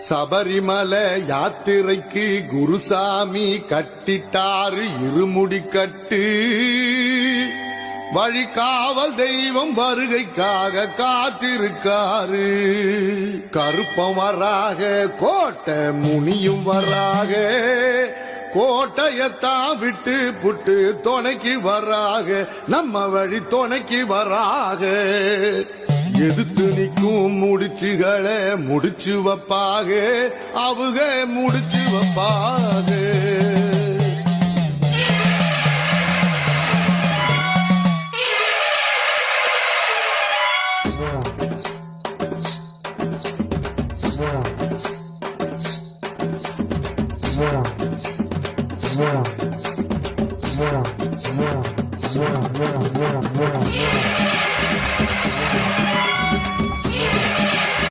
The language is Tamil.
சபரிமலை யாத்திரைக்கு குருசாமி கட்டிட்டாரு இருமுடி கட்டு. வழிகாவல் தெய்வம் வருகைக்காக காத்திருக்காரு. கருப்பம் வராக கோட்டை முனியும் வராக. கோட்டையத்தான் விட்டு புட்டு துணைக்கு வராக. நம்ம வழி துணைக்கு வராக. எதிர்த்து நிற்கும் முடிச்சுகளை முடிச்சு வைப்பாக. அவங்க முடிச்சு வைப்பாக.